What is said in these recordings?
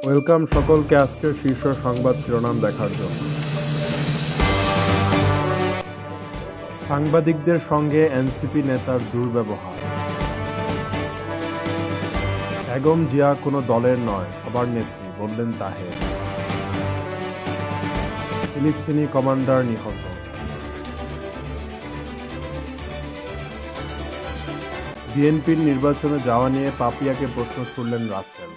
Welcome সকলকে আজকের শীর্ষ সংবাদ শিরোনাম দেখার জন্য। সাংবাদিকদের সঙ্গে এনসিপি নেতার দুর্ব্যবহার। বেগম জিয়া কোনো দলের নয়, সবার নেত্রী, বললেন তাহের। ফিলিস্তিনি কমান্ডার নিহত। বিএনপির নির্বাচনে যাওয়া নিয়ে পাপিয়াকে প্রশ্ন ছুড়লেন রাসেল।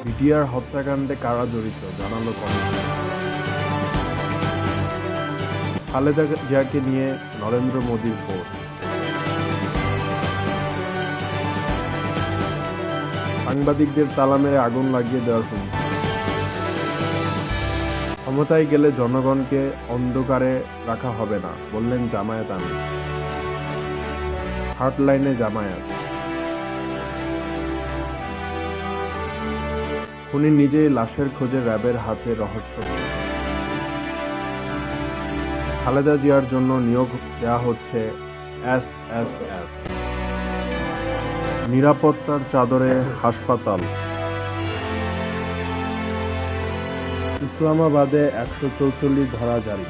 বিডিআর হত্যাকাণ্ডে কারা জড়িত জানালো কমিশন। খালেদা জিয়াকে নিয়ে নরেন্দ্র মোদীর পোস্ট। সাংবাদিকদের তালা মেরে আগুন লাগিয়ে দেওয়ার হুমকি। ক্ষমতায় গেলে জনগণকে অন্ধকারে রাখা হবে না, বললেন জামায়াত আমির। হার্টলাইনে জামায়াত। খুনি নিজেই লাশের খোঁজে র্যাবের হাতে রহস্য। খালেদা জিয়ার জন্য নিয়োগ দেওয়া হচ্ছে এসএসএফ। নিরাপত্তার চাদরে হাসপাতাল। ইসলামাবাদে 144 ধারা জারি।